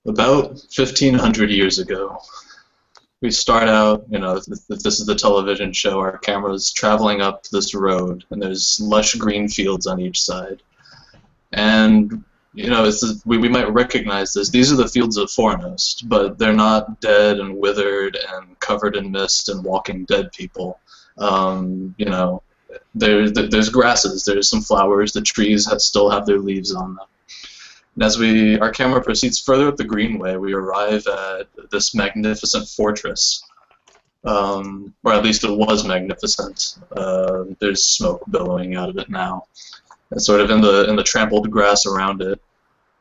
About 1,500 years ago, we start out, if this is the television show, our camera's traveling up this road, and there's lush green fields on each side. And, we might recognize this. These are the fields of Fornost, but they're not dead and withered and covered in mist and walking dead people. There's grasses, there's some flowers, the trees still have their leaves on them. And as our camera proceeds further up the greenway, we arrive at this magnificent fortress, or at least it was magnificent. There's smoke billowing out of it now, and sort of in the trampled grass around it,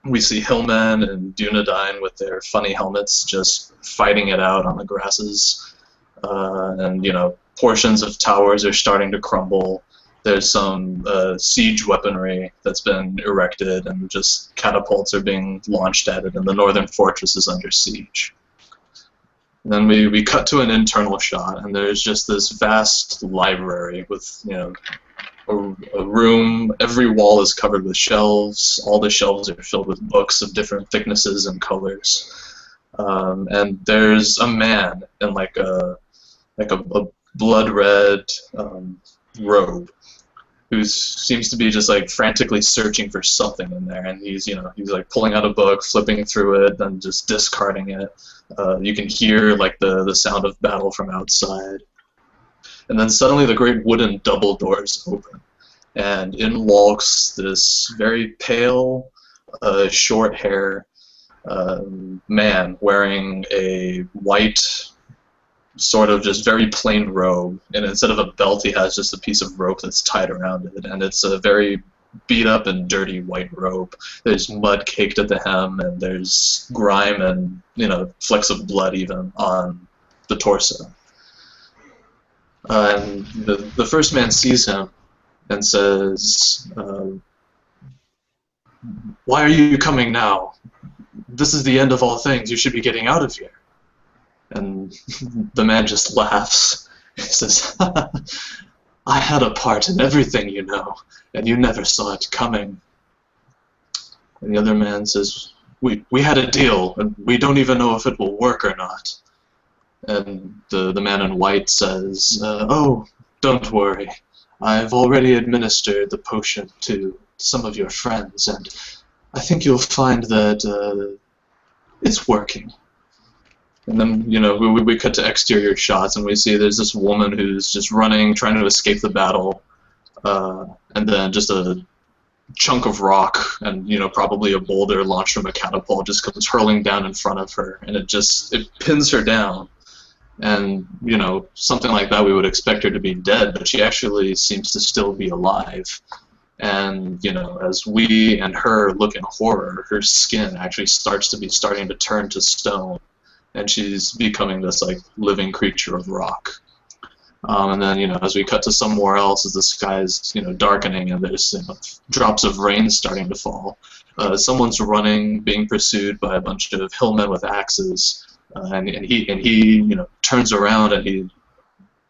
we see hillmen and Dunedain with their funny helmets just fighting it out on the grasses, and portions of towers are starting to crumble. There's some siege weaponry that's been erected, and just catapults are being launched at it, and the northern fortress is under siege. And then we cut to an internal shot, and there's just this vast library with, a room. Every wall is covered with shelves. All the shelves are filled with books of different thicknesses and colors. And there's a man in like a blood red robe, who seems to be just like frantically searching for something in there, and he's like pulling out a book, flipping through it, then just discarding it. You can hear like the sound of battle from outside, and then suddenly the great wooden double doors open, and in walks this very pale, short hair man wearing a white, sort of just very plain robe, and instead of a belt he has just a piece of rope that's tied around it, and it's a very beat up and dirty white robe. There's mud caked at the hem, and there's grime and flecks of blood even on the torso. And the first man sees him and says, "Why are you coming now? This is the end of all things. You should be getting out of here." And the man just laughs. He says, "I had a part in everything, and you never saw it coming." And the other man says, We had a deal, and we don't even know if it will work or not." And the man in white says, "Oh, don't worry. I've already administered the potion to some of your friends, and I think you'll find that it's working." And then, we cut to exterior shots, and we see there's this woman who's just running, trying to escape the battle, and then just a chunk of rock and, probably a boulder launched from a catapult just comes hurling down in front of her, and it pins her down. And, something like that we would expect her to be dead, but she actually seems to still be alive. And, as we and her look in horror, her skin actually starting to turn to stone, and she's becoming this like living creature of rock. And then as we cut to somewhere else, as the sky is darkening and there's drops of rain starting to fall, someone's running, being pursued by a bunch of hillmen with axes, and he turns around, and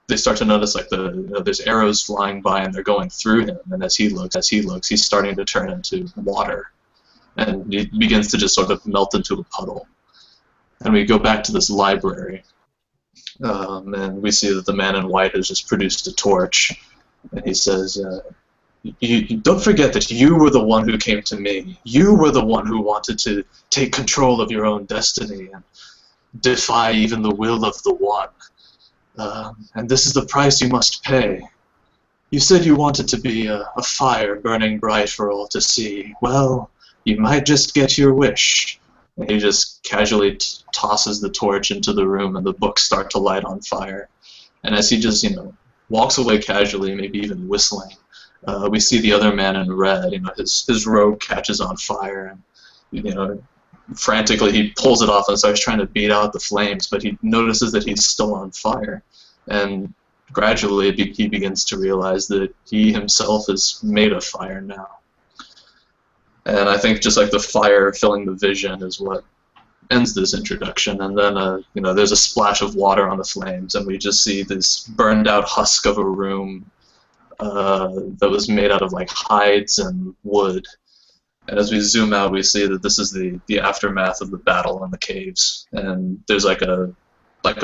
they start to notice like there's arrows flying by and they're going through him, and as he looks, he's starting to turn into water, and he begins to just sort of melt into a puddle. And we go back to this library, and we see that the man in white has just produced a torch, and he says, you don't forget that you were the one who came to me. You were the one who wanted to take control of your own destiny and defy even the will of the One. And this is the price you must pay. You said you wanted to be a fire burning bright for all to see. Well, you might just get your wish." And he just casually tosses the torch into the room, and the books start to light on fire. And as he just, walks away casually, maybe even whistling, we see the other man in red. His robe catches on fire, and frantically he pulls it off and starts trying to beat out the flames, but he notices that he's still on fire, and gradually he begins to realize that he himself is made of fire now. And I think just like the fire filling the vision is what ends this introduction. And then, there's a splash of water on the flames, and we just see this burned out husk of a room that was made out of like hides and wood. And as we zoom out, we see that this is the aftermath of the battle in the caves. And there's like a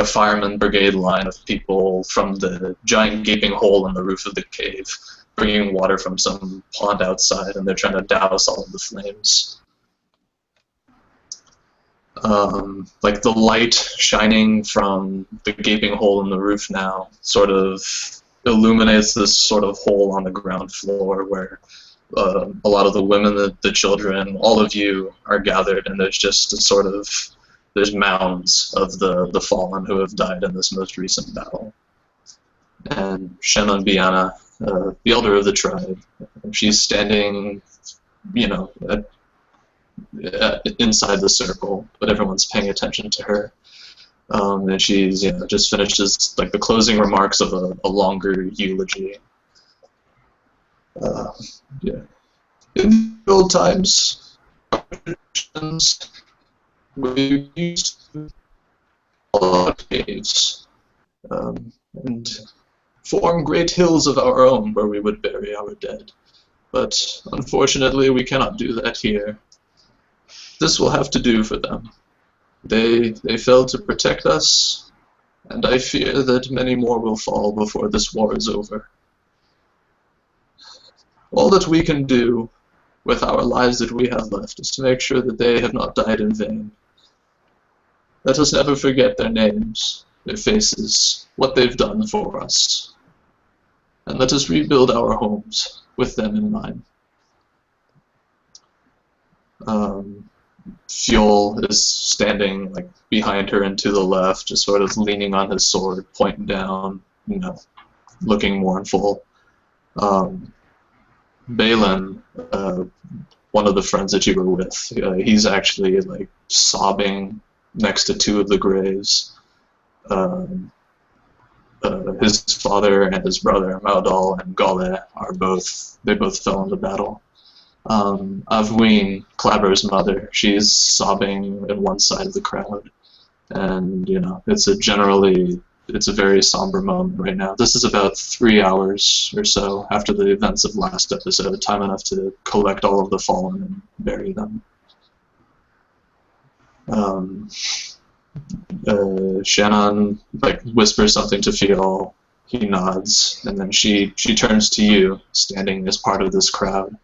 fireman brigade line of people from the giant gaping hole in the roof of the cave, bringing water from some pond outside, and they're trying to douse all of the flames. Like the light shining from the gaping hole in the roof now sort of illuminates this sort of hole on the ground floor where a lot of the women, the children, all of you are gathered, and there's just a sort of, there's mounds of the fallen who have died in this most recent battle. And Shannon Biana, the elder of the tribe, she's standing, you know, inside the circle, but everyone's paying attention to her. And she's, you know, just finished like the closing remarks of a longer eulogy. Yeah. In the old times, we used a lot of caves and form great hills of our own where we would bury our dead. But unfortunately, we cannot do that here. This will have to do for them. They failed to protect us, and I fear that many more will fall before this war is over. All that we can do with our lives that we have left is to make sure that they have not died in vain. Let us never forget their names, their faces, what they've done for us. And let us rebuild our homes with them in mind. Fuel is standing like behind her and to the left, just sort of leaning on his sword, pointing down, you know, looking mournful. Balin, one of the friends that you were with, he's actually like sobbing next to two of the graves. His father and his brother, Maudal and Gale, they both fell in the battle. Avween, Clabber's mother, she's sobbing in one side of the crowd. And, you know, it's a very somber moment right now. This is about 3 hours or so after the events of last episode, time enough to collect all of the fallen and bury them. Shannon like whispers something to Fiol. He nods, and then she turns to you, standing as part of this crowd.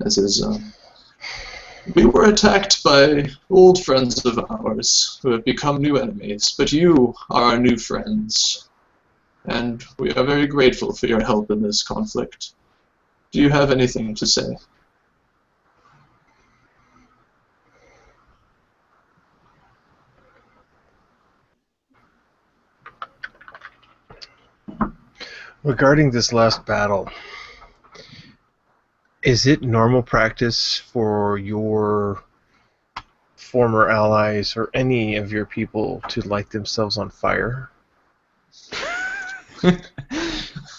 As is, we were attacked by old friends of ours who have become new enemies, but you are our new friends, and we are very grateful for your help in this conflict. Do you have anything to say? Regarding this last battle, is it normal practice for your former allies or any of your people to light themselves on fire?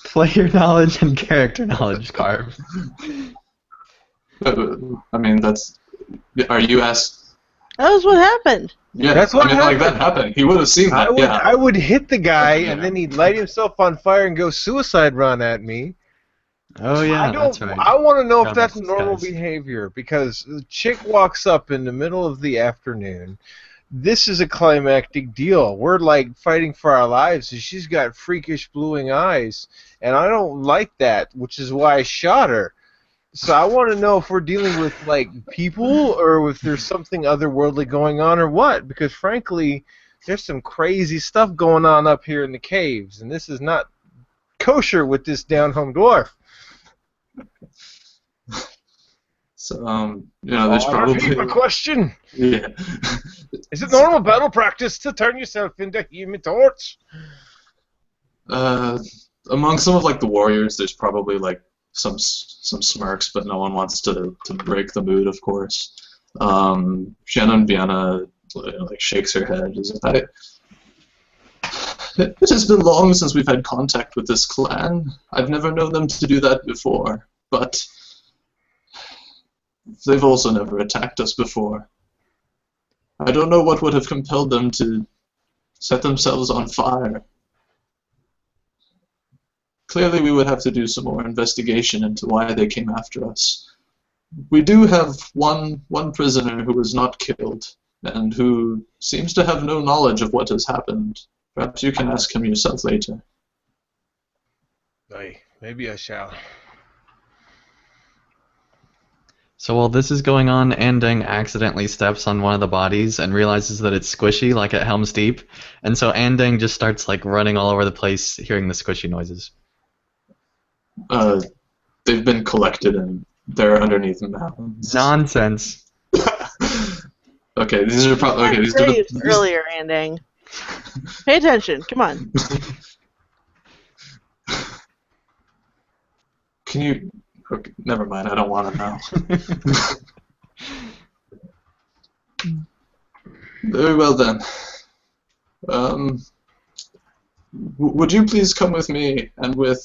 Player knowledge and character knowledge, Carve. I mean, are you asked? That was what happened. Yeah, that's what happened. Like that happened. He would have seen that. I would hit the guy, and then he'd light himself on fire and go suicide run at me. Oh yeah, that's right. I want to know if that's normal behavior, because the chick walks up in the middle of the afternoon. This is a climactic deal. We're like fighting for our lives, and she's got freakish bluing eyes, and I don't like that, which is why I shot her. So I want to know if we're dealing with like people, or if there's something otherworldly going on, or what. Because frankly, there's some crazy stuff going on up here in the caves, and this is not kosher with this down-home dwarf. So, you know, there's probably a question. Yeah. Is it normal battle practice to turn yourself into Human Torch? Among some of like the warriors, there's probably like some smirks, but no one wants to break the mood, of course. Shannon Biana like shakes her head. It has been long since we've had contact with this clan. I've never known them to do that before, but they've also never attacked us before. I don't know what would have compelled them to set themselves on fire. Clearly we would have to do some more investigation into why they came after us. we do have one prisoner who was not killed, and who seems to have no knowledge of what has happened. Perhaps you can ask him yourself later. Aye, maybe I shall. So while this is going on, Andang accidentally steps on one of the bodies and realizes that it's squishy, like at Helm's Deep. And so Andang just starts like running all over the place, hearing the squishy noises. They've been collected and they're underneath the mountains. Nonsense. Okay, these are probably okay. These are the, earlier, Andang. Pay attention. Come on. Can you? Okay, never mind. I don't want to know. Very well then. Would you please come with me and with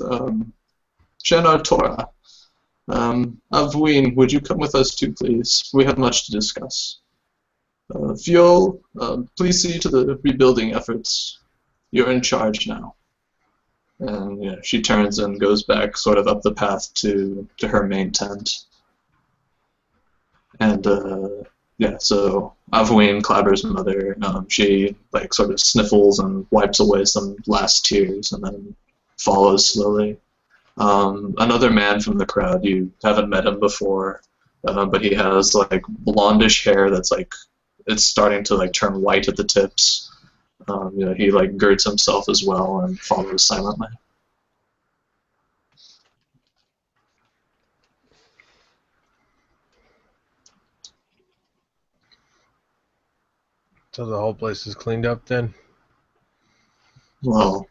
Shenar Torah? Avween, would you come with us too, please? We have much to discuss. Fiol, please see to the rebuilding efforts. You're in charge now. And yeah, she turns and goes back sort of up the path to her main tent. And yeah, so Avween, Clabber's mother, she like sort of sniffles and wipes away some last tears and then follows slowly. Another man from the crowd, you haven't met him before, but he has like blondish hair that's like, it's starting to like turn white at the tips. You know, he like girds himself as well and follows silently. So the whole place is cleaned up then? Well,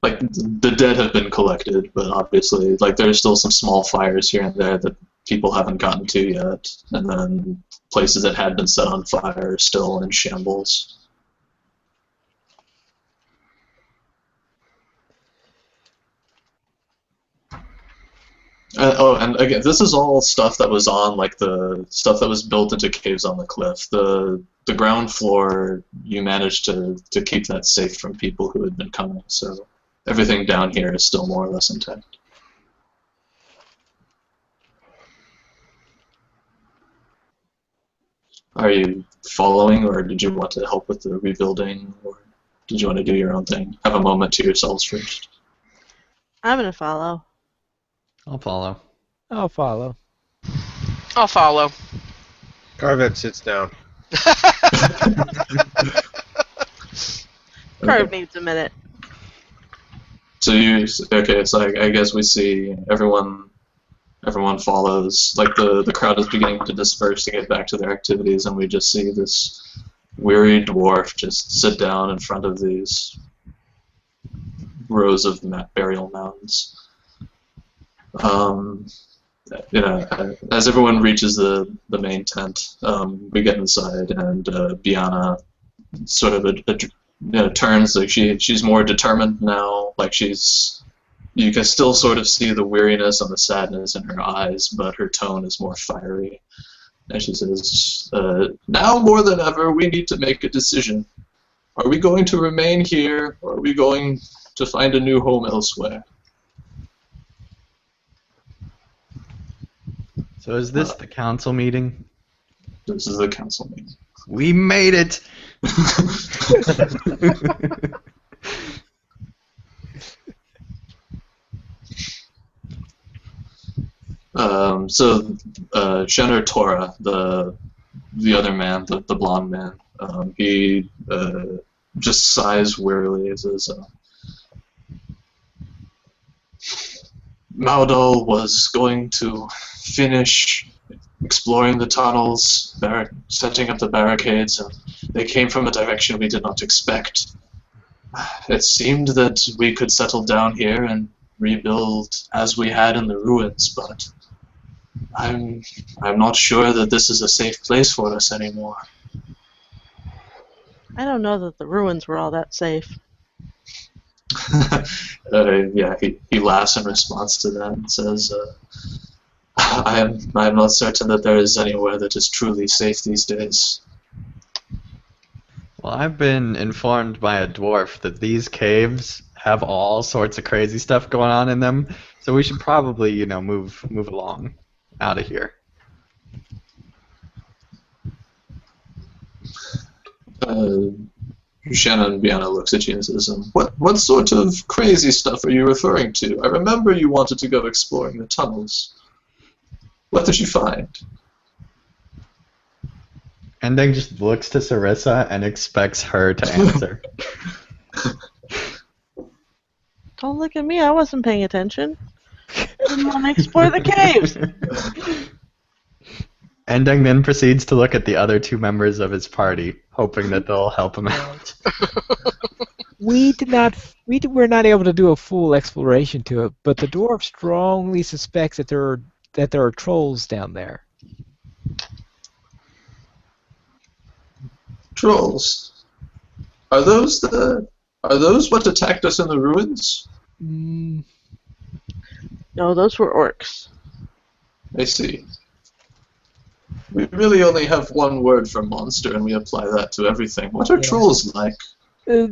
like the dead have been collected, but obviously like there's still some small fires here and there that people haven't gotten to yet, and then places that had been set on fire are still in shambles. Oh, and again, this is all stuff that was on, like, the stuff that was built into caves on the cliff. The ground floor, you managed to keep that safe from people who had been coming, so everything down here is still more or less intact. Are you following, or did you want to help with the rebuilding, or did you want to do your own thing? Have a moment to yourselves first. I'm gonna follow. I'll follow. I'll follow. I'll follow. Carvet sits down. Carve needs a minute. So okay, so I guess we see everyone follows, like the crowd is beginning to disperse to get back to their activities, and we just see this weary dwarf just sit down in front of these rows of burial mounds. You know, as everyone reaches the main tent, we get inside, and Biana sort of turns, like she's more determined now. Like you can still sort of see the weariness and the sadness in her eyes, but her tone is more fiery. And she says, "Now more than ever, we need to make a decision. Are we going to remain here, or are we going to find a new home elsewhere?" So is this the council meeting? This is the council meeting. We made it! So Shenar Torah, the other man, the blonde man, he just sighs wearily and says, Maudol was going to finish exploring the tunnels, setting up the barricades, and they came from a direction we did not expect. It seemed that we could settle down here and rebuild as we had in the ruins, but I'm not sure that this is a safe place for us anymore. I don't know that the ruins were all that safe. Yeah, he laughs in response to that and says, I am not certain that there is anywhere that is truly safe these days. Well, I've been informed by a dwarf that these caves have all sorts of crazy stuff going on in them, so we should probably, move along out of here. Shannon Biana looks at you and says, what sort of crazy stuff are you referring to? I remember you wanted to go exploring the tunnels. What did you find? Ending just looks to Sarissa and expects her to answer. Don't look at me. I wasn't paying attention. I didn't want to explore the caves. Ending then proceeds to look at the other two members of his party, hoping that they'll help him out. We were not able to do a full exploration to it, but the dwarf strongly suspects that there are trolls down there. Trolls. Are those what attacked us in the ruins? Mm, No, those were orcs. I see. We really only have one word for monster, and we apply that to everything. What are trolls like?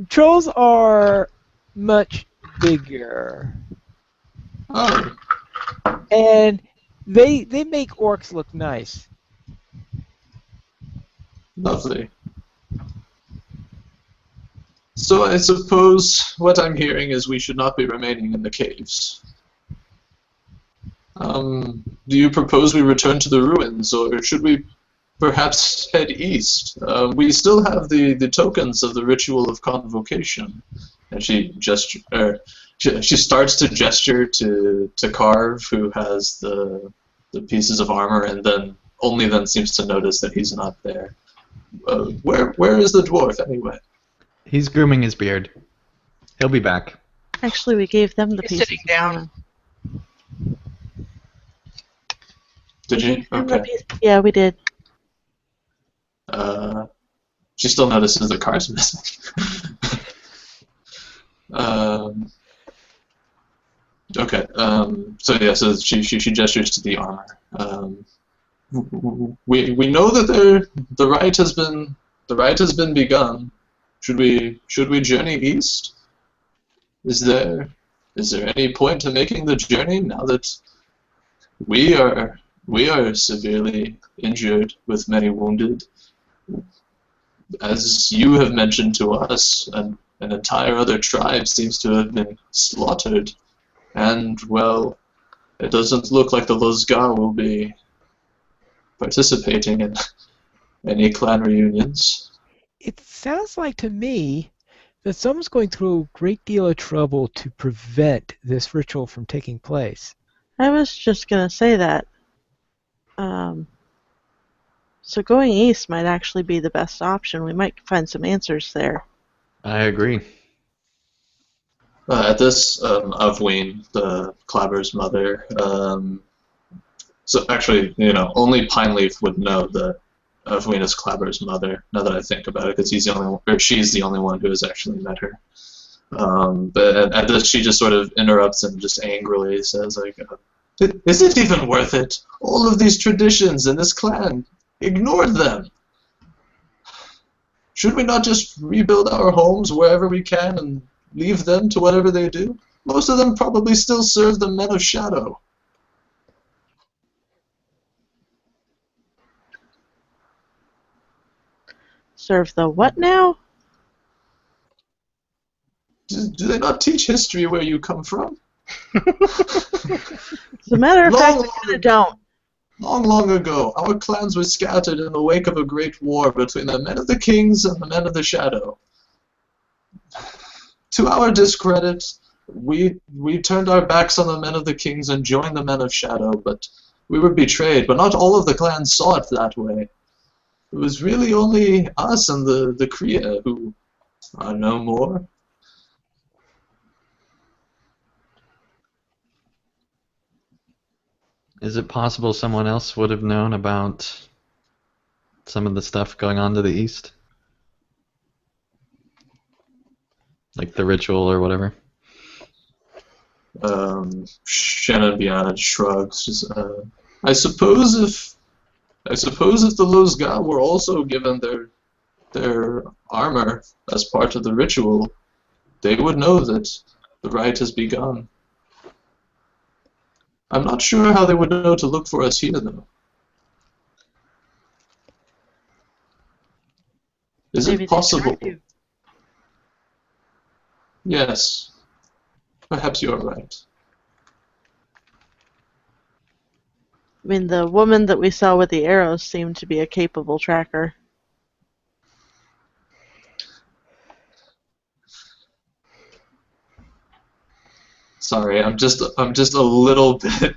trolls are much bigger, Oh, and they make orcs look nice. lovely. So I suppose what I'm hearing is we should not be remaining in the caves. Do you propose we return to the ruins, or should we perhaps head east? We still have the tokens of the ritual of convocation. And she starts to gesture to Carve, who has the pieces of armor, and then only then seems to notice that he's not there. Where is the dwarf anyway? He's grooming his beard. He'll be back. Actually, we gave them the He's pieces. sitting down. Did you? Give them the Okay. piece- Yeah, we did. She still notices the car's missing. Okay. So yeah. So she gestures to the armor. We know that the rite has been begun. Should we journey east? Is there any point to making the journey now that we are severely injured with many wounded? As you have mentioned to us, an entire other tribe seems to have been slaughtered, and well, it doesn't look like the Lozgar will be participating in any clan reunions. It sounds like to me that someone's going through a great deal of trouble to prevent this ritual from taking place. I was just gonna say that. So going east might actually be the best option. We might find some answers there. I agree. At this, Avween, the Clabber's mother, so actually, only Pineleaf would know that Avween is Clabber's mother, now that I think about it, because she's the only one who has actually met her. But at this, she just sort of interrupts and just angrily says, like, is it even worth it? All of these traditions in this clan, ignored them. Should we not just rebuild our homes wherever we can and leave them to whatever they do? Most of them probably still serve the Men of Shadow. Serve the what now? Do they not teach history where you come from? As a matter of fact, they kinda don't. Long ago, our clans were scattered in the wake of a great war between the Men of the Kings and the Men of the Shadow. To our discredit, we turned our backs on the Men of the Kings and joined the Men of Shadow, but we were betrayed. But not all of the clans saw it that way. It was really only us and the Kriya who are no more. Is it possible someone else would have known about some of the stuff going on to the east? Like the ritual or whatever? Shannon Biana shrugs. I suppose if the Lozgar were also given their armor as part of the ritual, they would know that the rite has begun. I'm not sure how they would know to look for us here, though. Is Maybe it they possible? tracked you. Yes. Perhaps you're right. I mean, the woman that we saw with the arrows seemed to be a capable tracker. Sorry, I'm just a little bit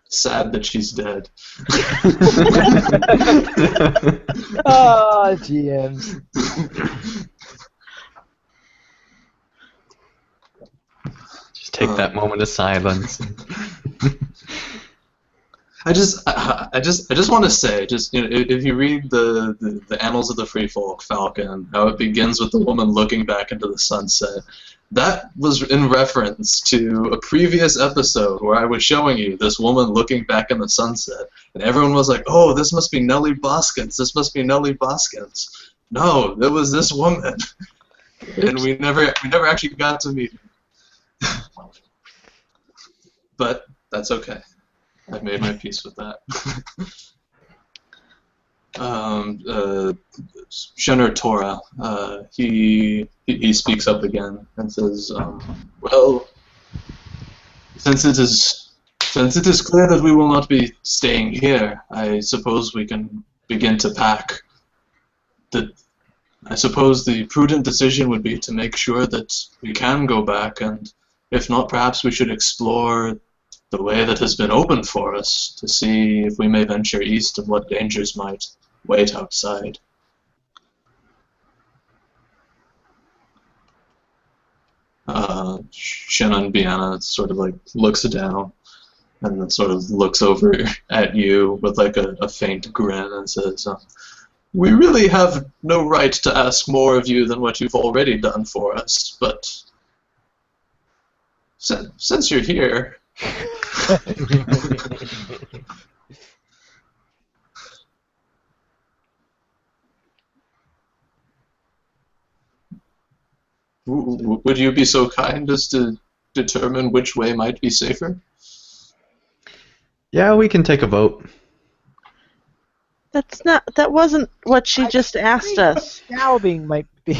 sad that she's dead. Ah, GMs. Just take that moment of silence. I just want to say, if you read the Annals of the Free Folk Falcon, how it begins with the woman looking back into the sunset, that was in reference to a previous episode where I was showing you this woman looking back in the sunset, and everyone was like, "Oh, this must be Nellie Boskins. This must be Nellie Boskins." No, it was this woman, and we never actually got to meet her. But that's okay. I've made my peace with that. Shenner Torah, he speaks up again and says, "Well, since it is clear that we will not be staying here, I suppose we can begin to pack. I suppose the prudent decision would be to make sure that we can go back, and if not, perhaps we should explore the way that has been opened for us to see if we may venture east and what dangers might wait outside." Shannon Biana sort of like looks down and then sort of looks over at you with like a faint grin and says, "We really have no right to ask more of you than what you've already done for us, but since you're here..." Would you be so kind as to determine which way might be safer? Yeah, we can take a vote. That wasn't what she just asked us. Scalping might be.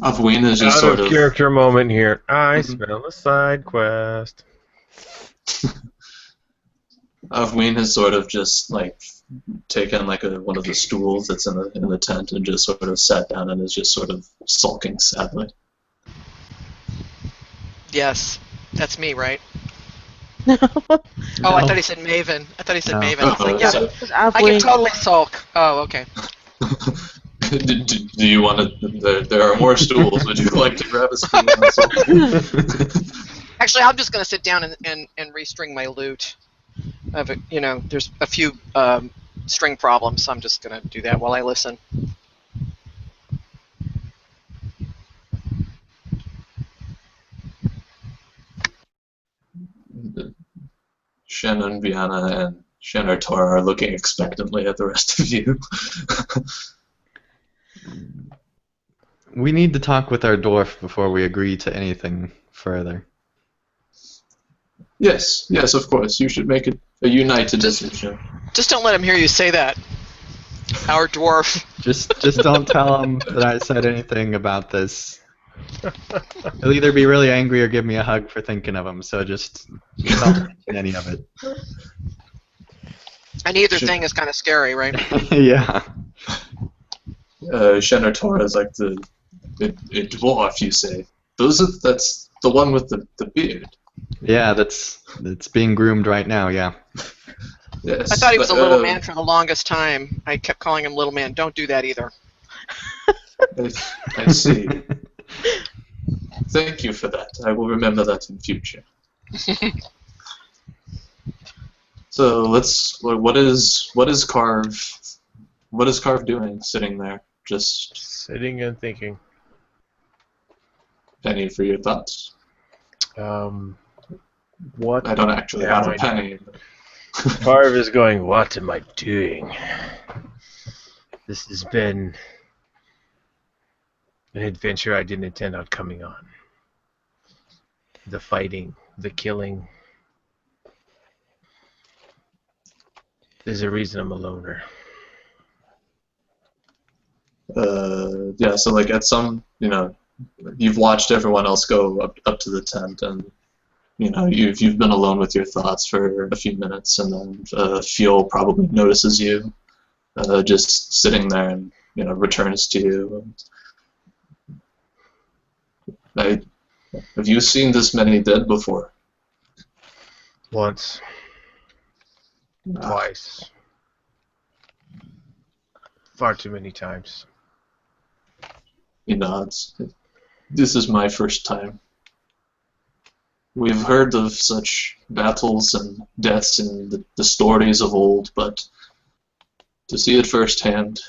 Avween is just Out sort of of... character moment here. I smell a side quest. Avween has sort of just like taken like one of the stools that's in the tent and just sort of sat down and is just sort of sulking sadly. Yes, that's me, right? No. Oh, I thought he said Maven. I thought he said No. Maven. I was like, yeah, So, I can totally sulk. Oh, okay. do you want to? There are more stools. Would you like to grab a stool? And sulk? Actually, I'm just going to sit down and restring my loot. There's a few string problems, so I'm just going to do that while I listen. Shannon, Viana, and Shannon Tor are looking expectantly at the rest of you. We need to talk with our dwarf before we agree to anything further. Yes, of course. You should make it a united decision. Just don't let him hear you say that. Our dwarf. Just don't tell him that I said anything about this. He'll either be really angry or give me a hug for thinking of him, so just don't mention any of it. And either thing is kind of scary, right? Yeah. Shannon Tor is like a dwarf, you say. That's the one with the beard. Yeah, that's being groomed right now, yeah. Yes, I thought he was a little man for the longest time. I kept calling him little man. Don't do that either. I see. Thank you for that. I will remember that in future. So what is Carve doing sitting there? Just Sitting and thinking. penny for your thoughts. What? I don't actually have a penny. Carve is going, what am I doing? This has been an adventure I didn't intend on coming on. The fighting, the killing. There's a reason I'm a loner. Yeah, so like at some, you've watched everyone else go up to the tent, and you've been alone with your thoughts for a few minutes, and then Fuel probably notices you just sitting there, and returns to you. Have you seen this many dead before? Once. Twice. Far too many times. He nods. This is my first time. We've heard of such battles and deaths in the stories of old, but to see it firsthand,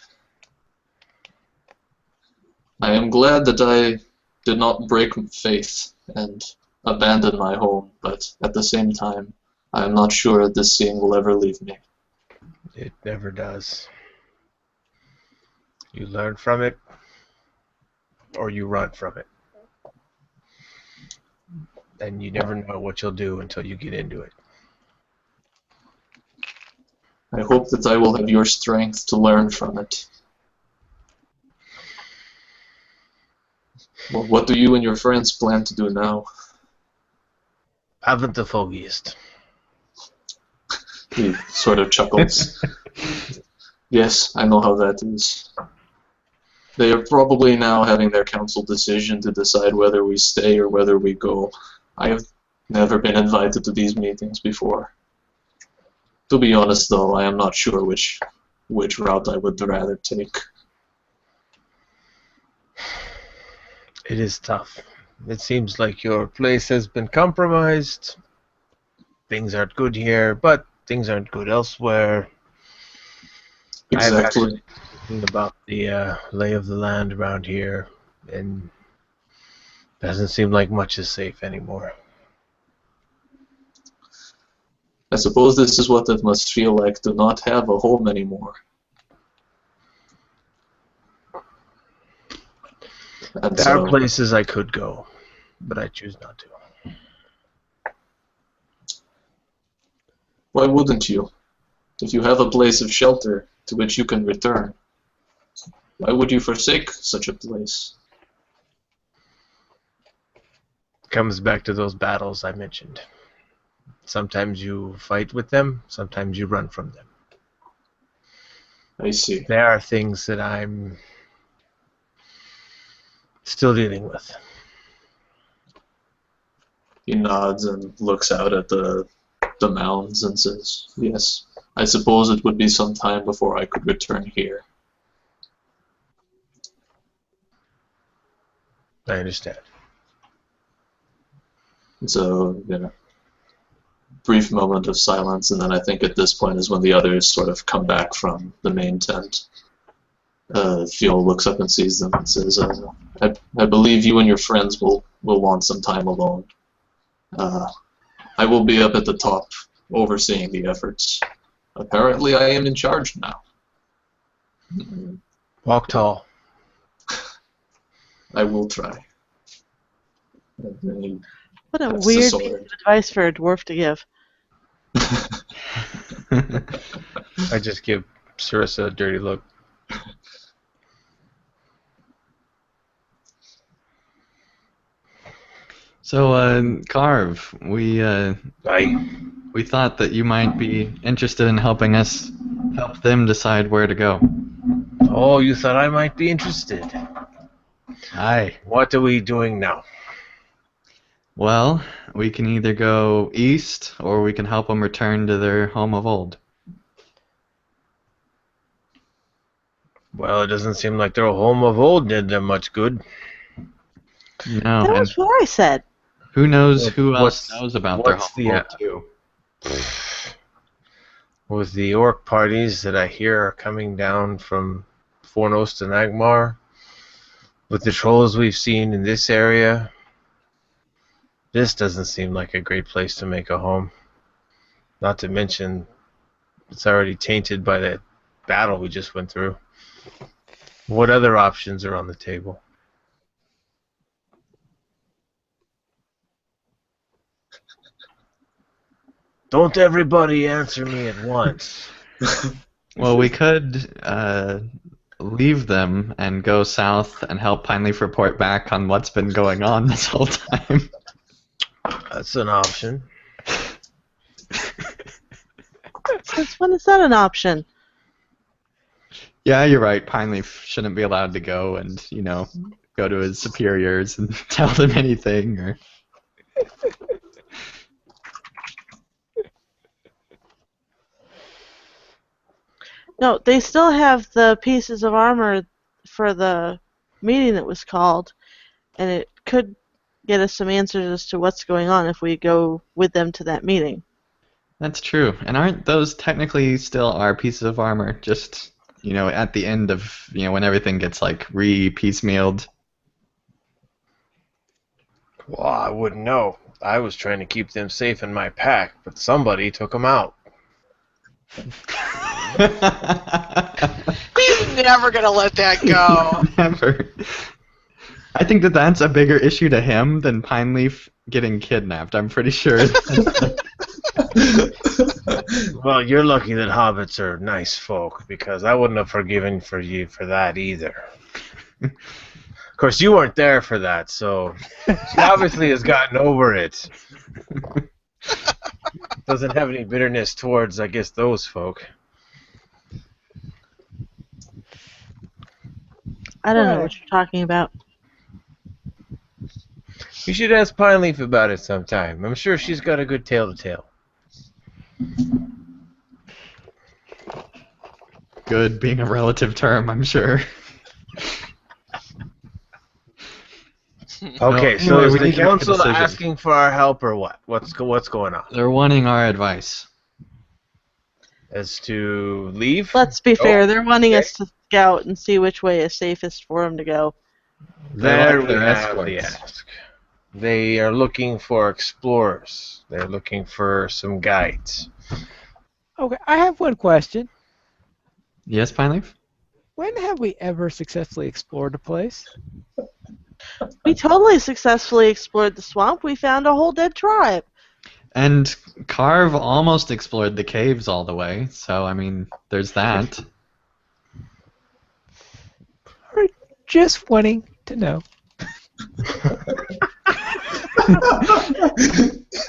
I am glad that I did not break faith and abandon my home, but at the same time, I am not sure this scene will ever leave me. It never does. You learn from it, or you run from it. And you never know what you'll do until you get into it. I hope that I will have your strength to learn from it. Well, what do you and your friends plan to do now? Haven't the foggiest. He sort of chuckles. Yes, I know how that is. They are probably now having their council decision to decide whether we stay or whether we go. I have never been invited to these meetings before. To be honest, though, I am not sure which route I would rather take. It is tough. It seems like your place has been compromised. Things aren't good here, but things aren't good elsewhere. I've actually been thinking about the lay of the land around here, and it doesn't seem like much is safe anymore. I suppose this is what it must feel like to not have a home anymore. And There are places I could go, but I choose not to. Why wouldn't you? If you have a place of shelter to which you can return, why would you forsake such a place? Comes back to those battles I mentioned. Sometimes you fight with them, sometimes you run from them. I see. There are things that I'm still dealing with. He nods and looks out at the mounds and says, yes, I suppose it would be some time before I could return here. I understand. So, brief moment of silence, and then I think at this point is when the others sort of come back from the main tent. Fuel looks up and sees them and says, I believe you and your friends will want some time alone. I will be up at the top, overseeing the efforts. Apparently I am in charge now. Walk tall. I will try. And then he What a taps the weird sword. piece of advice for a dwarf to give. I just give Sarissa a dirty look. So, Carve, we thought that you might be interested in helping us help them decide where to go. Oh, you thought I might be interested. Aye. What are we doing now? Well, we can either go east, or we can help them return to their home of old. Well, it doesn't seem like their home of old did them much good. No, That and was what I said. who knows What- who else what's- knows about their what's home the, of old, too. With the orc parties that I hear are coming down from Fornos to Nagmar, with the trolls we've seen in this area, this doesn't seem like a great place to make a home. Not to mention, it's already tainted by that battle we just went through. What other options are on the table? Don't everybody answer me at once. Well, we could leave them and go south and help Pineleaf report back on what's been going on this whole time. That's an option. Since when is that an option? Yeah, you're right. Pineleaf shouldn't be allowed to go and, go to his superiors and tell them anything. Or No, they still have the pieces of armor for the meeting that was called, and it could get us some answers as to what's going on if we go with them to that meeting. That's true. And aren't those technically still our pieces of armor? Just, at the end of, when everything gets, re-piecemealed. Well, I wouldn't know. I was trying to keep them safe in my pack, but somebody took them out. He's never gonna let that go. Never. I think that's a bigger issue to him than Pineleaf getting kidnapped. I'm pretty sure. Well, you're lucky that hobbits are nice folk, because I wouldn't have forgiven you for that either. Of course, you weren't there for that, so she obviously has gotten over it. Doesn't have any bitterness towards, I guess, those folk. I don't know what you're talking about. You should ask Pineleaf about it sometime. I'm sure she's got a good tale to tell. Good being a relative term, I'm sure. Okay, No, so anyway, is we the need to make a council decision. asking for our help or what? What's going on? They're wanting our advice. As to leave? Let's be fair, they're wanting okay. us to scout and see which way is safest for them to go. There like we their have the escorts. ask. They are looking for explorers. They're looking for some guides. Okay, I have one question. Yes, Pineleaf? When have we ever successfully explored a place? We totally successfully explored the swamp. We found a whole dead tribe. And Carve almost explored the caves all the way, so, there's that. Just wanting to know.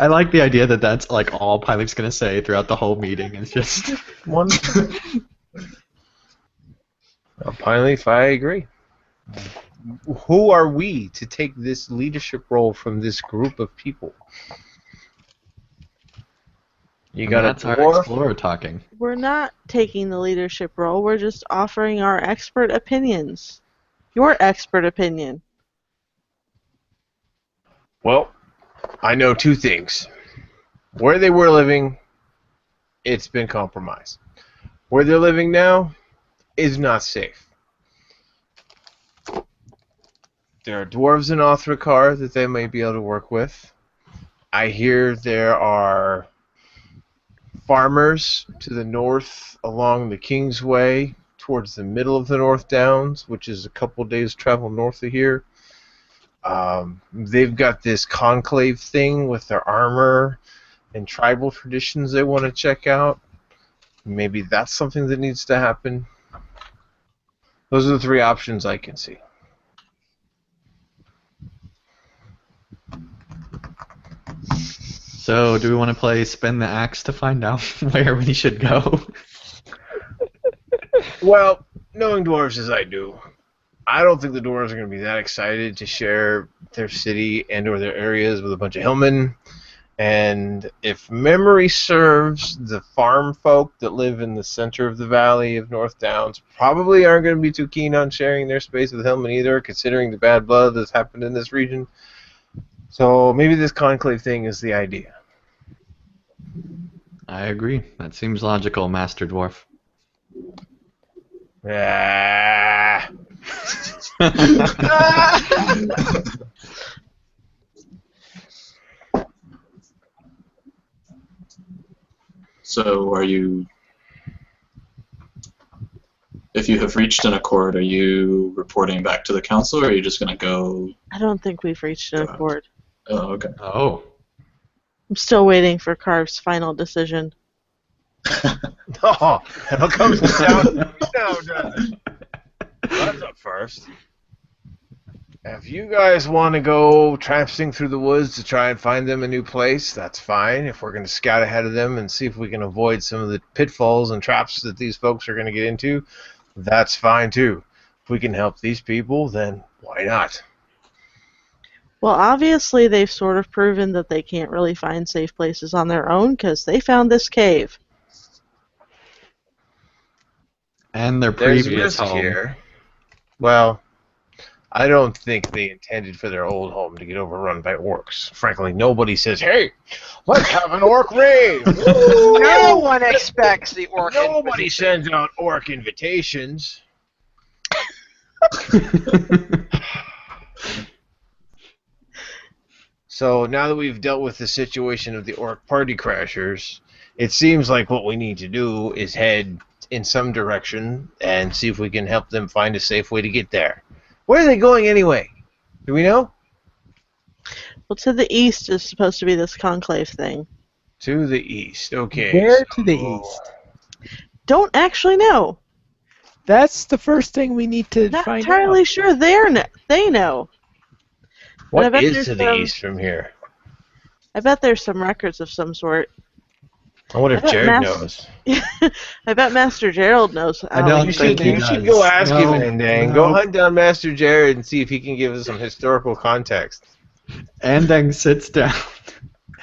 I like the idea that that's all Pineleaf's gonna say throughout the whole meeting. It's just One. Well, Pineleaf, I agree. Who are we to take this leadership role from this group of people? You got that's a our dwarf? explorer talking. We're not taking the leadership role. We're just offering our expert opinions. Your expert opinion. Well, I know two things. Where they were living, it's been compromised. Where they're living now is not safe. There are dwarves in Othrakar that they may be able to work with. I hear there are farmers to the north along the Kingsway towards the middle of the North Downs, which is a couple days travel north of here. They've got this conclave thing with their armor and tribal traditions they want to check out. Maybe that's something that needs to happen. Those are the three options I can see. So, do we want to play Spin the Axe to find out where we should go? Well, knowing dwarves as I do, I don't think the dwarves are going to be that excited to share their city and or their areas with a bunch of hillmen. And if memory serves, the farm folk that live in the center of the valley of North Downs probably aren't going to be too keen on sharing their space with hillmen either, considering the bad blood that's happened in this region. So maybe this conclave thing is the idea. I agree. That seems logical, Master Dwarf. Ah. So are you, if you have reached an accord, are you reporting back to the council, or are you just going to go? I don't think we've reached an accord. Oh, okay. Oh. I'm still waiting for Carve's final decision. Oh, it all comes down to you now, does it? That's up first. If you guys want to go traipsing through the woods to try and find them a new place, that's fine. If we're going to scout ahead of them and see if we can avoid some of the pitfalls and traps that these folks are going to get into, that's fine too. If we can help these people, then why not? Well, obviously they've sort of proven that they can't really find safe places on their own because they found this cave. And their There's previous risk home. here. Well, I don't think they intended for their old home to get overrun by orcs. Frankly, nobody says, "Hey, let's have an orc raid." No one expects the orc. Nobody Inquisition. sends out orc invitations. So now that we've dealt with the situation of the orc party crashers, it seems like what we need to do is head in some direction and see if we can help them find a safe way to get there. Where are they going anyway? Do we know? Well, to the east is supposed to be this conclave thing. To the east. Okay. Where to the so- east? Don't actually know. That's the first thing we need to Not find entirely out. sure they know. I What bet is there's to the some- east from here? I bet there's some records of some sort. I wonder if I bet Jared Mas- knows. I bet Master Gerald knows. I don't You think should, he you should does. go ask him, No, Andang. no. Go hunt down Master Jared and see if he can give us some historical context. Andang sits down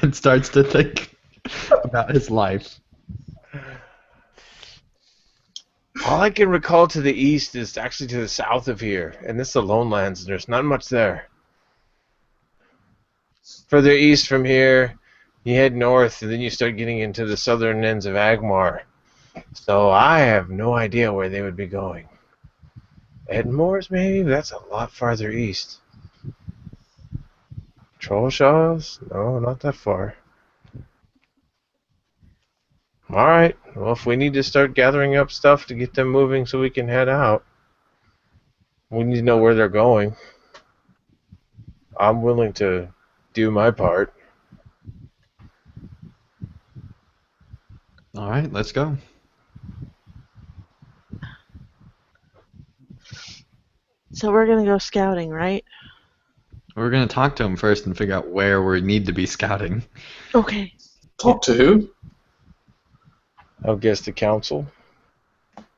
and starts to think about his life. All I can recall to the east is actually to the south of here, and this is the Lone Lands, and there's not much there. Further east from here, you head north, and then you start getting into the southern ends of Agmar. So I have no idea where they would be going. Edmore's, maybe? That's a lot farther east. Trollshaws? No, not that far. Alright, well, if we need to start gathering up stuff to get them moving so we can head out, we need to know where they're going. I'm willing to do my part. All right, let's go. So we're gonna go scouting, right? We're going to talk to him first and figure out where we need to be scouting. Okay. Talk to who? I'll guess the council,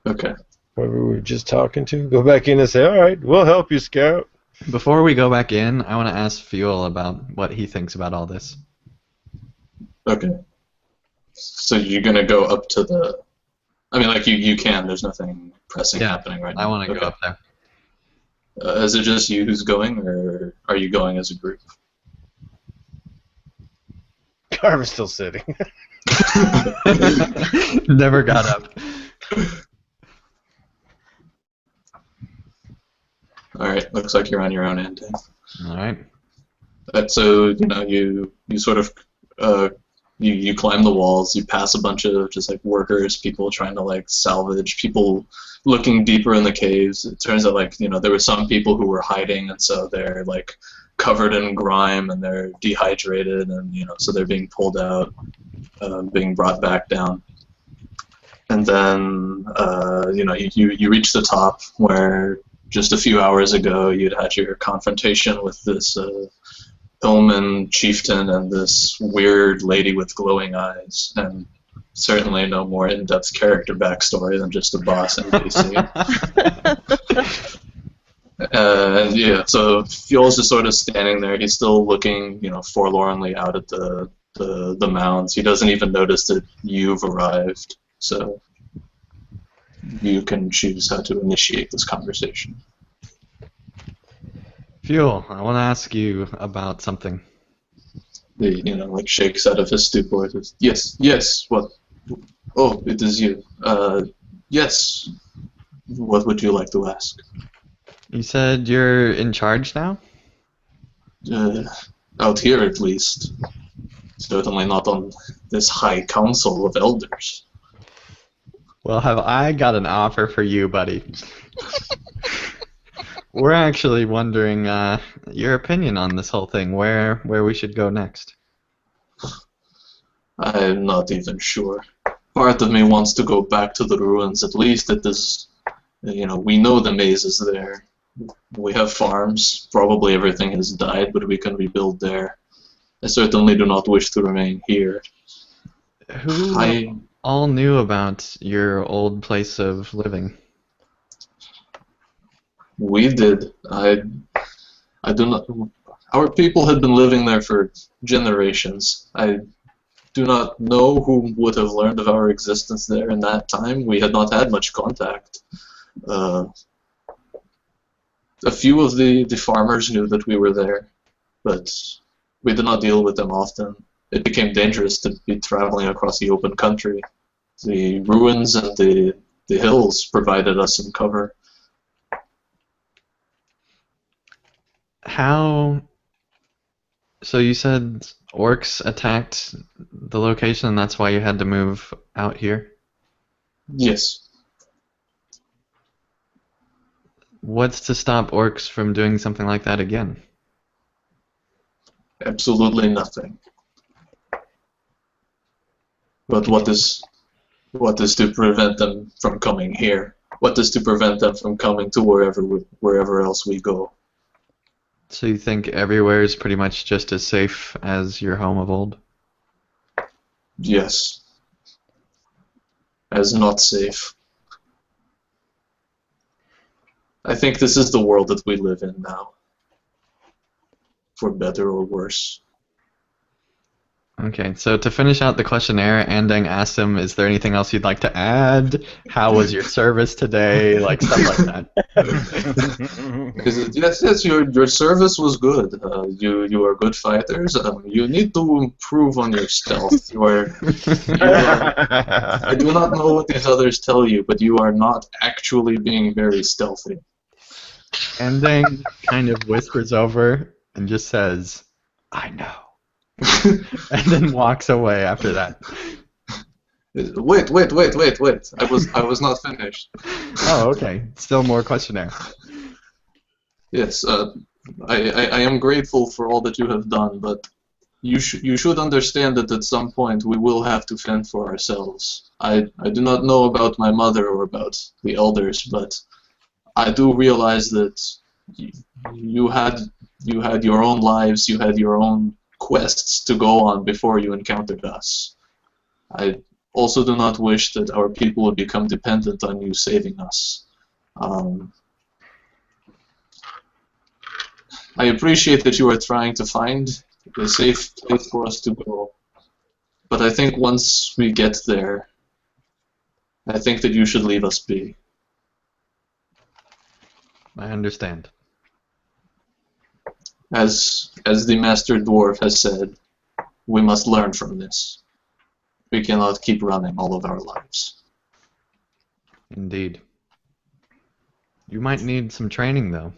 Okay. whoever we were just talking to. Go back in and say, alright, we'll help you, Scout. Before we go back in, I want to ask Fuel about what he thinks about all this. Okay. So you're gonna go up to the. I mean, like you can. There's nothing pressing Yeah, happening right now. I want to Okay. go up there. Is it just you who's going, or are you going as a group? Carver's still sitting. Never got up. All right. Looks like you're on your own end. All right. So you sort of you climb the walls. You pass a bunch of just like workers, people trying to like salvage, people looking deeper in the caves. It turns out like there were some people who were hiding, and so they're like covered in grime and they're dehydrated, and so they're being pulled out, being brought back down. And then you reach the top where just a few hours ago you'd had your confrontation with this Hillman chieftain and this weird lady with glowing eyes, and certainly no more in-depth character backstory than just a boss NPC. And yeah, so Fuel's just sort of standing there. He's still looking, forlornly out at the mounds. He doesn't even notice that you've arrived. So you can choose how to initiate this conversation. Fuel, I want to ask you about something. He, like shakes out of his stupor. Says, yes, what? Oh, it is you. Yes. What would you like to ask? You said you're in charge now? Out here at least. Certainly not on this high council of elders. Well, have I got an offer for you, buddy? We're actually wondering your opinion on this whole thing, where we should go next. I'm not even sure. part of me wants to go back to the ruins. At least it is, we know the maze is there. We have farms. Probably everything has died, but we can rebuild there. I certainly do not wish to remain here. Who all knew about your old place of living? We did. I do not. Our people had been living there for generations. I do not know who would have learned of our existence there in that time. We had not had much contact. A few of the farmers knew that we were there, but we did not deal with them often. It became dangerous to be traveling across the open country. The ruins and the hills provided us some cover. How... So you said orcs attacked the location and that's why you had to move out here? Yes. What's to stop orcs from doing something like that again? Absolutely nothing. But what is to prevent them from coming here? What is to prevent them from coming to wherever else we go? So you think everywhere is pretty much just as safe as your home of old? Yes. As not safe. I think this is the world that we live in now. For better or worse. Okay, so to finish out the questionnaire, Andang asked him, is there anything else you'd like to add? How was your service today? Like, stuff like that. Yes, your service was good. You are good fighters. You need to improve on your stealth. I do not know what these others tell you, but you are not actually being very stealthy. Andang kind of whispers over and just says, I know. And then walks away after that. Wait. I was not finished. Oh, okay. Still more questionnaire. Yes, I am grateful for all that you have done, but you should understand that at some point we will have to fend for ourselves. I do not know about my mother or about the elders, but I do realize that you had your own lives, you had your own quests to go on before you encountered us. I also do not wish that our people would become dependent on you saving us. I appreciate that you are trying to find a safe place for us to go, but I think once we get there, I think that you should leave us be. I understand. As the Master Dwarf has said, we must learn from this. We cannot keep running all of our lives. Indeed. You might need some training, though.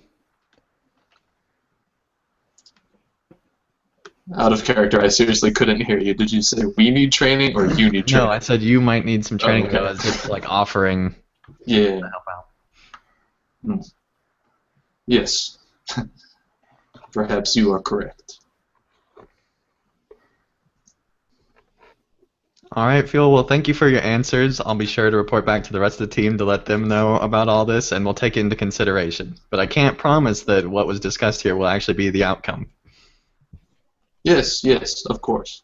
Out of character, I seriously couldn't hear you. Did you say we need training or you need training? No, I said you might need some training, Okay. though, as it's like offering Yeah. to help out. Yes. Perhaps you are correct. Alright, Fuel, well, thank you for your answers. I'll be sure to report back to the rest of the team to let them know about all this, and we'll take it into consideration. But I can't promise that what was discussed here will actually be the outcome. Yes, of course.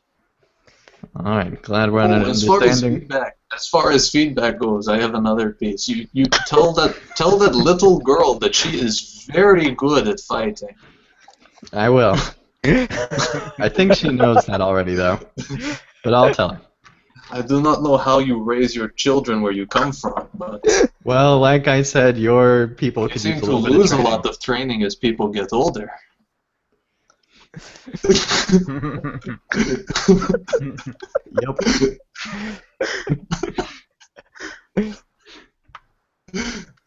Alright, glad we're on an As far understanding. as feedback goes, I have another piece. You tell that little girl that she is very good at fighting. I will. I think she knows that already, though. But I'll tell her. I do not know how you raise your children where you come from, but Well, like I said, your people you could seem use a to little bit of lose a training. lot of training as people get older. Yep.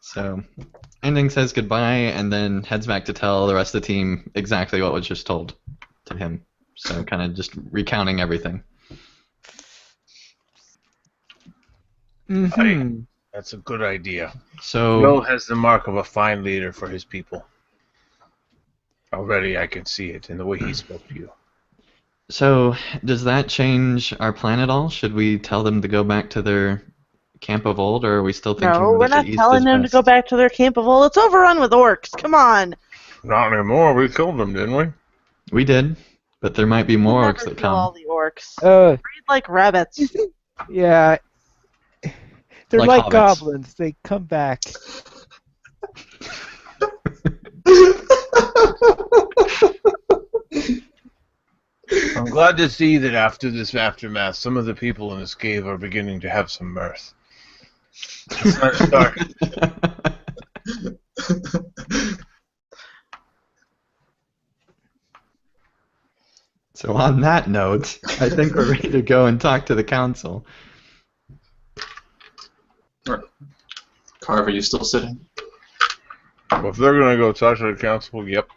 So, Ending says goodbye and then heads back to tell the rest of the team exactly what was just told to him. So, kind of just recounting everything. Mm-hmm. That's a good idea. So, Will has the mark of a fine leader for his people. Already I can see it in the way he spoke to you. So, does that change our plan at all? Should we tell them to go back to their camp of old, or are we still thinking No, we're that not the east telling is them to best? go back to their camp of old. It's overrun with orcs. Come on. Not anymore. We killed them, didn't we? We did, but there might be We'll more never orcs that kill all come. the orcs. Uh, Breed like rabbits. yeah. They're Like like hobbits. goblins. They come back. I'm glad to see that after this aftermath, some of the people in this cave are beginning to have some mirth. It's not dark. So on that note, I think we're ready to go and talk to the council. Carver, you still sitting? Well, if they're gonna go talk to the council, yep.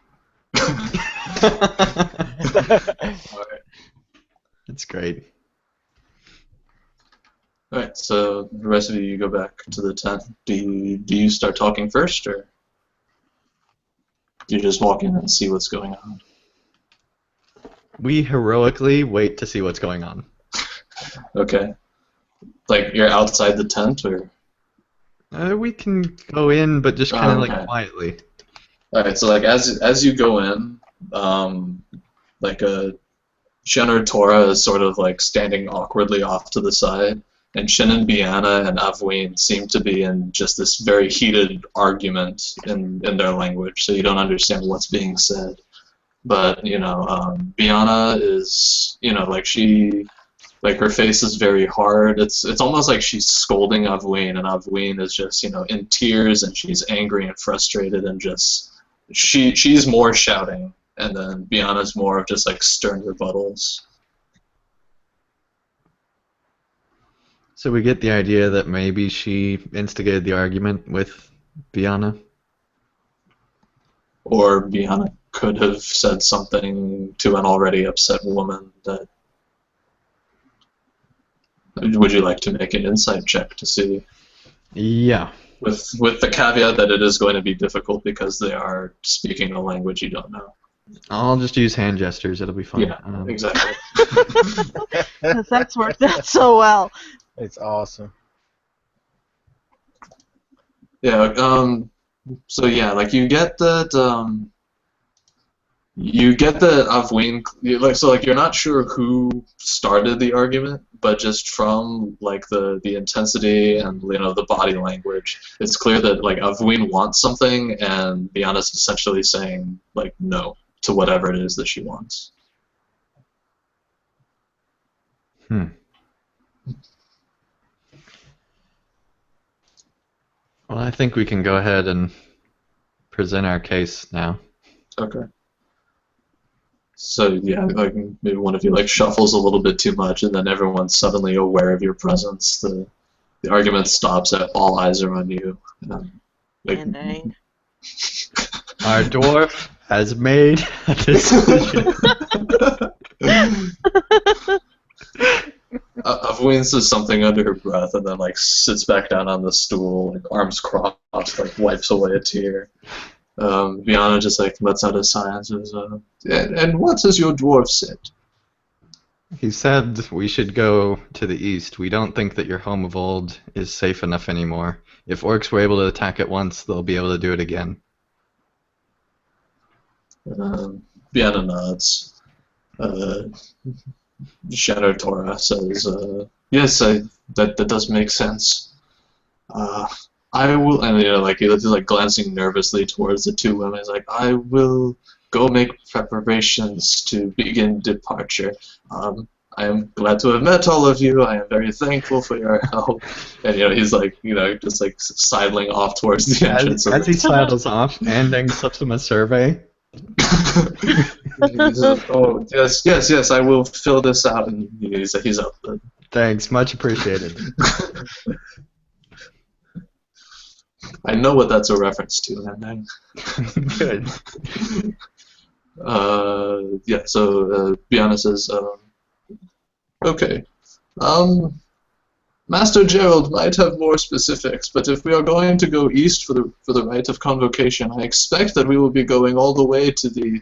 That's great. Alright, so the rest of you go back to the tent. Do you start talking first, or do you just walk in and see what's going on? We heroically wait to see what's going on. Okay. Like, you're outside the tent, or? We can go in, but just kind of okay. like quietly. Alright, so like as you go in, like Shenner Tora is sort of like standing awkwardly off to the side, and Shin, Biana, and Avween seem to be in just this very heated argument in their language, so you don't understand what's being said. But, you know, Biana is, you know, like her face is very hard. It's almost like she's scolding Avween, and Avween is just, you know, in tears, and she's angry and frustrated, and just she's more shouting, and then Biana's more of just like stern rebuttals. So we get the idea that maybe she instigated the argument with Biana. Or Biana could have said something to an already upset woman that... Would you like to make an insight check to see? Yeah. With the caveat that it is going to be difficult because they are speaking a language you don't know. I'll just use hand gestures. It'll be fun. Yeah, exactly. 'Cause that's worked out so well. It's awesome. Yeah, so yeah, like you get that Avween, like, so like you're not sure who started the argument, but just from like the intensity and, you know, the body language, it's clear that like Avween wants something, and Biana's essentially saying like no to whatever it is that she wants. Well, I think we can go ahead and present our case now. Okay. So yeah, like maybe one of you like shuffles a little bit too much, and then everyone's suddenly aware of your presence. The argument stops. All eyes are on you. Like, Dang. Our dwarf has made a decision. Avween says something under her breath, and then like sits back down on the stool, like arms crossed, like wipes away a tear. Biana just like lets out a sigh and says, and what has your dwarf said? He said we should go to the east. We don't think that your home of old is safe enough anymore. If orcs were able to attack it once, they'll be able to do it again. Biana nods. Shadow Tora says, yes, that does make sense. I will, and you know, like he's like glancing nervously towards the two women. He's like, I will go make preparations to begin departure. I am glad to have met all of you. I am very thankful for your help. And you know, he's like, you know, just like sidling off towards the entrance. As he sidles off, Andang slips him a survey. He says, oh yes, I will fill this out, and he's up. Thanks, much appreciated. I know what that's a reference to, Andang. Good. Yeah, so Biana says, okay. Master Gerald might have more specifics, but if we are going to go east for the rite of convocation, I expect that we will be going all the way to the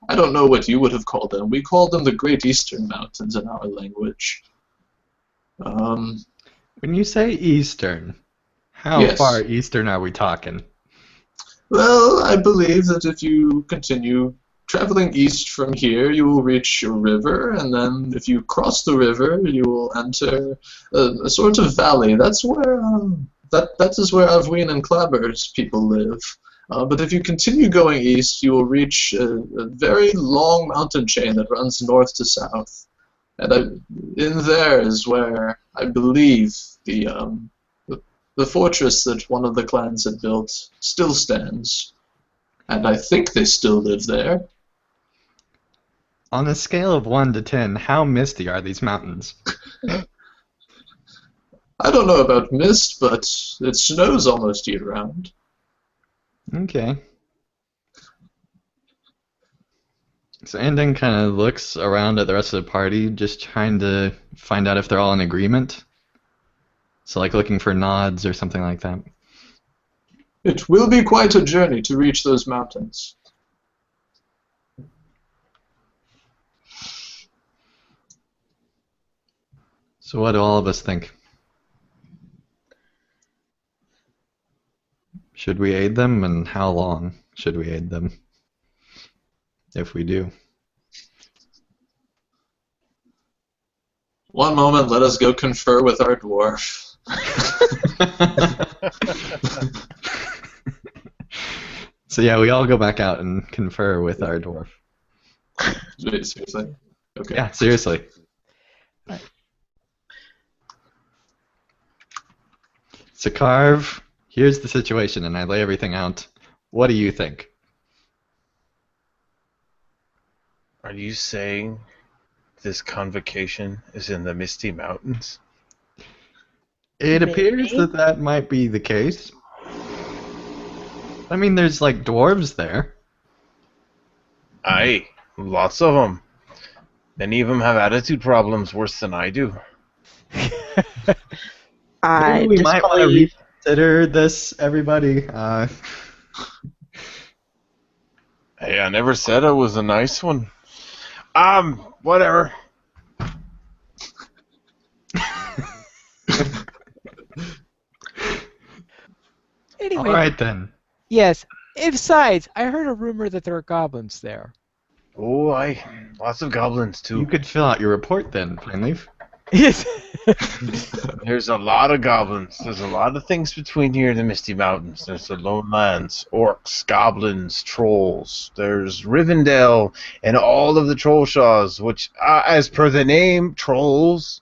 I don't know what you would have called them. We called them the Great Eastern Mountains in our language. When you say eastern, how Yes. far eastern are we talking? Well, I believe that if you continue traveling east from here, you will reach a river, and then if you cross the river, you will enter a sort of valley. That's where that is where Avween and Clabber's people live. But if you continue going east, you will reach a very long mountain chain that runs north to south. And in there is where I believe the fortress that one of the clans had built still stands. And I think they still live there. On a scale of 1 to 10, how misty are these mountains? I don't know about mist, but it snows almost year-round. Okay. So Anding kind of looks around at the rest of the party, just trying to find out if they're all in agreement. So like looking for nods or something like that. It will be quite a journey to reach those mountains. So what do all of us think? Should we aid them, and how long should we aid them? If we do. One moment, let us go confer with our dwarf. So yeah, we all go back out and confer with our dwarf. Wait, seriously? Okay. Yeah, seriously. So Carve, here's the situation, and I lay everything out. What do you think? Are you saying this convocation is in the Misty Mountains? It appears Maybe. that that might be the case. I mean, there's like dwarves there. Aye, lots of them. Many of them have attitude problems worse than I do. I Maybe we might want to disbelieve. reconsider this, everybody. Hey, I never said I was a nice one. Whatever. Anyway, All right then. yes. Besides, I heard a rumor that there are goblins there. Oh, lots of goblins too. You could fill out your report then, Pineleaf. Yes. There's a lot of goblins. There's a lot of things between here and the Misty Mountains. There's the Lone Lands, orcs, goblins, trolls. There's Rivendell and all of the Trollshaws, which, as per the name, trolls.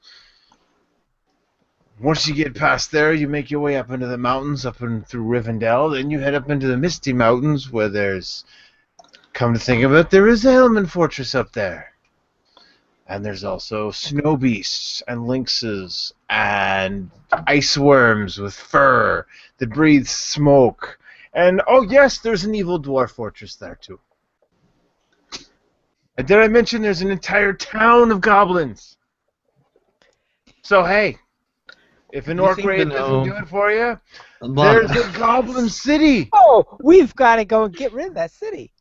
Once you get past there, you make your way up into the mountains, up and through Rivendell, then you head up into the Misty Mountains, where there's, come to think of it, there is a Helman Fortress up there. And there's also snow beasts and lynxes and ice worms with fur that breathes smoke. And, oh yes, there's an evil dwarf fortress there too. And did I mention there's an entire town of goblins? So hey, if an You orc seem to raid know doesn't do it for you, A lot there's of- a goblin city. Oh, we've got to go and get rid of that city.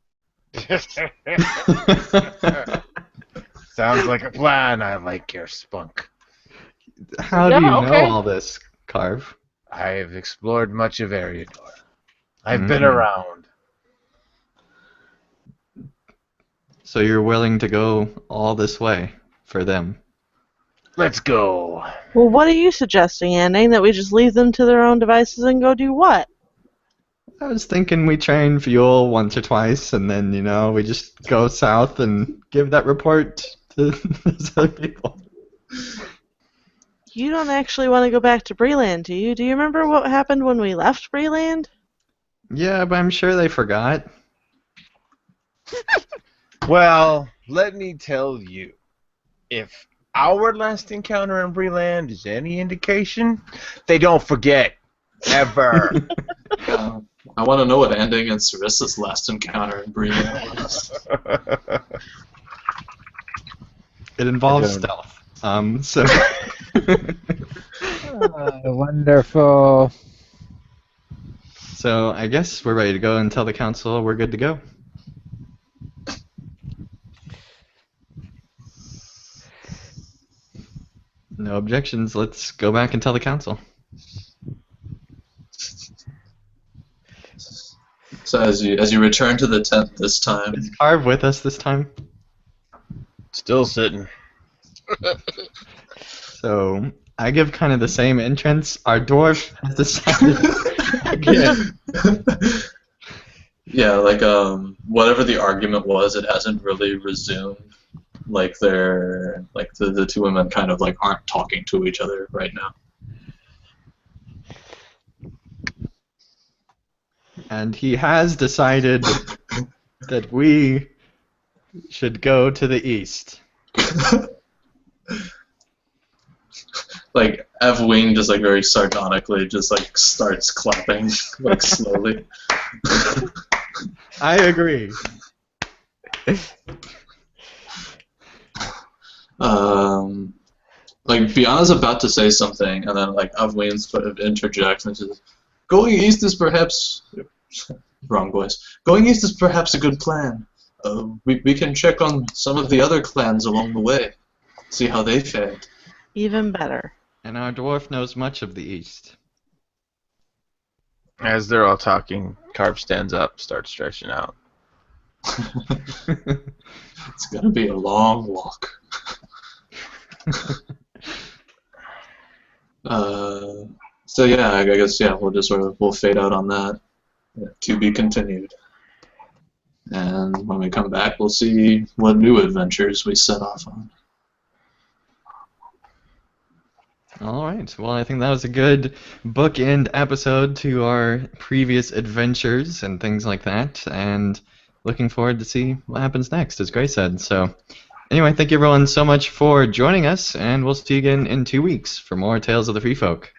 Sounds like a plan. I like your spunk. How do you Yeah, okay. know all this, Carve? I've explored much of Eriador. I've been Mm. around. So you're willing to go all this way for them? Let's go. Well, what are you suggesting, Anding? That we just leave them to their own devices and go do what? I was thinking we train Fuel once or twice, and then, you know, we just go south and give that report to those other people. You don't actually want to go back to Breland, do you? Do you remember what happened when we left Breland? Yeah, but I'm sure they forgot. Well, let me tell you, if our last encounter in Breland is any indication, they don't forget. Ever. I want to know what Anding and Sarissa's last encounter in Breland was. It involves I don't- stealth. So Wonderful. So I guess we're ready to go and tell the council we're good to go. No objections. Let's go back and tell the council. So as you return to the tent this time, Is Carve with us this time? Still sitting. So I give kind of the same entrance. Our dwarf has decided again. yeah, like whatever the argument was, it hasn't really resumed. Like the two women kind of like aren't talking to each other right now. And he has decided that we should go to the east. Like Evelyn just like very sardonically just like starts clapping like slowly. I agree. Like Bianna's about to say something, and then like Evelyn sort of interjects and says, "Going east is perhaps wrong voice. Going east is perhaps a good plan. We can check on some of the other clans along the way, see how they fared." Even better. And our dwarf knows much of the east. As they're all talking, Carp stands up, starts stretching out. It's gonna be a long walk. So yeah, I guess we'll just we'll fade out on that. To be continued. And when we come back, we'll see what new adventures we set off on. All right. Well, I think that was a good bookend episode to our previous adventures and things like that. And looking forward to see what happens next, as Gray said. So, anyway, thank you everyone so much for joining us, and we'll see you again in 2 weeks for more Tales of the Free Folk.